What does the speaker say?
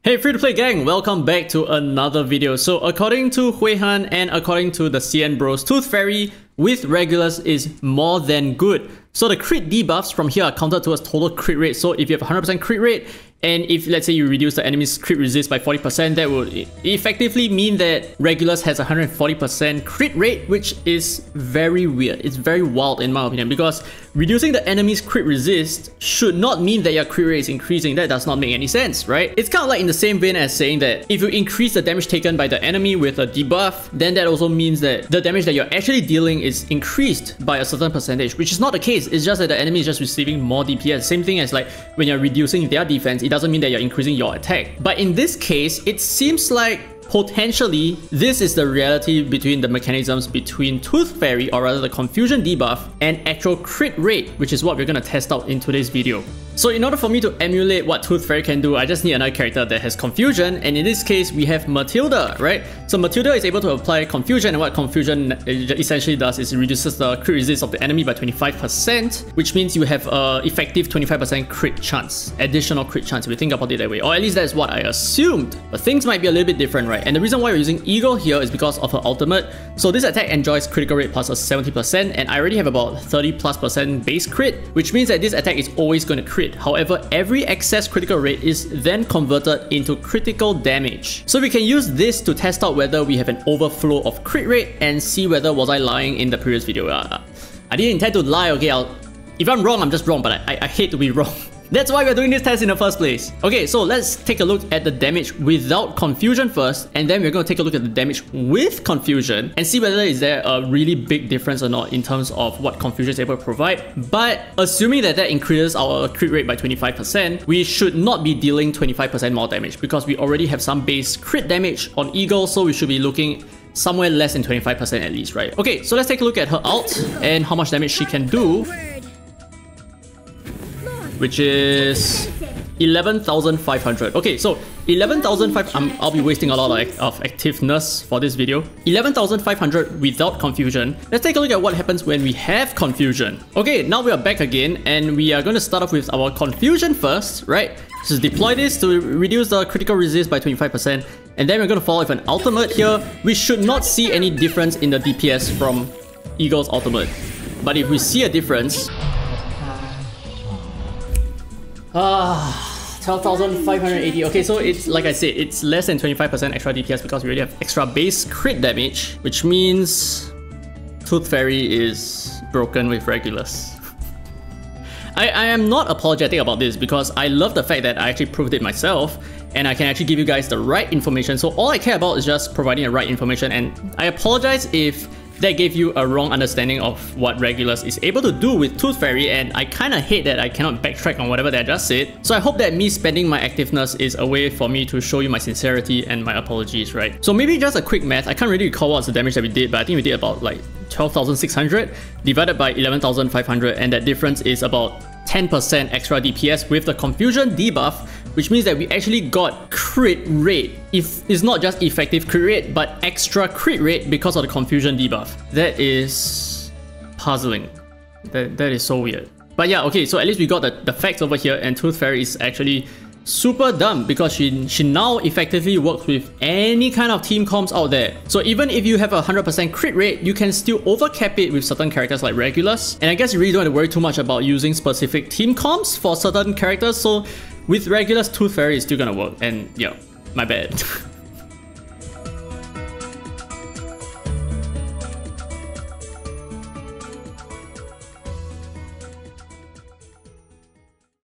Hey free-to-play gang, welcome back to another video. So according to Huihan and according to the CN Bros, Tooth Fairy with Regulus is more than good. So the crit debuffs from here are counted towards total crit rate. So if you have 100% crit rate, and if let's say you reduce the enemy's crit resist by 40%, that would effectively mean that Regulus has 140% crit rate, which is very weird. It's very wild in my opinion, because reducing the enemy's crit resist should not mean that your crit rate is increasing. That does not make any sense, right? It's kind of like in the same vein as saying that if you increase the damage taken by the enemy with a debuff, then that also means that the damage that you're actually dealing is increased by a certain percentage, which is not the case. It's just that the enemy is just receiving more DPS. Same thing as like when you're reducing their defense, it doesn't mean that you're increasing your attack. But in this case, it seems like potentially this is the reality between the mechanisms between Tooth Fairy, or rather the confusion debuff, and actual crit rate, which is what we're going to test out in today's video. So in order for me to emulate what Tooth Fairy can do, I just need another character that has confusion, and in this case we have Matilda, right? So Matilda is able to apply confusion, and what confusion essentially does is it reduces the crit resist of the enemy by 25%, which means you have an effective 25% crit chance, additional crit chance if you think about it that way, or at least that's what I assumed. But things might be a little bit different, right? And the reason why we're using Eagle here is because of her ultimate. So this attack enjoys critical rate plus a 70%, and I already have about 30+% base crit, which means that this attack is always going to crit. However, every excess critical rate is then converted into critical damage. So we can use this to test out whether we have an overflow of crit rate and see whether was I lying in the previous video. I didn't intend to lie, okay? If I'm wrong, I'm just wrong, but I hate to be wrong. That's why we're doing this test in the first place. Okay, so let's take a look at the damage without confusion first, and then we're going to take a look at the damage with confusion and see whether is there a really big difference or not in terms of what confusion is able to provide. But assuming that that increases our crit rate by 25%, we should not be dealing 25% more damage because we already have some base crit damage on Eagle, so we should be looking somewhere less than 25% at least, right? Okay, so let's take a look at her ult and how much damage she can do, which is 11,500. Okay, so 11,500, I'll be wasting a lot of activeness for this video. 11,500 without confusion. Let's take a look at what happens when we have confusion. Okay, now we are back again, and we are going to start off with our confusion first, right? So deploy this to reduce the critical resist by 25%, and then we're going to follow with an ultimate here. We should not see any difference in the DPS from Eagle's ultimate, but if we see a difference, 12,580. Okay, so it's like I said, it's less than 25% extra DPS because we already have extra base crit damage, which means Tooth Fairy is broken with Regulus. I am not apologetic about this because I love the fact that I actually proved it myself and I can actually give you guys the right information. So all I care about is just providing the right information, and I apologize if that gave you a wrong understanding of what Regulus is able to do with Tooth Fairy, and I kind of hate that I cannot backtrack on whatever that I just said. So I hope that me spending my activeness is a way for me to show you my sincerity and my apologies, right? So maybe just a quick math. I can't really recall what's the damage that we did, but I think we did about like 12,600 divided by 11,500, and that difference is about 10% extra DPS with the confusion debuff, which means that we actually got crit rate. If it's not just effective crit rate, but extra crit rate because of the confusion debuff. That is puzzling. That is so weird. But yeah, okay, so at least we got the facts over here, and Tooth Fairy is actually super dumb because she now effectively works with any kind of team comps out there. So even if you have a 100% crit rate, you can still overcap it with certain characters like Regulus. And I guess you really don't have to worry too much about using specific team comps for certain characters. So with Regulus, Tooth Fairy is still gonna work, and yeah, my bad.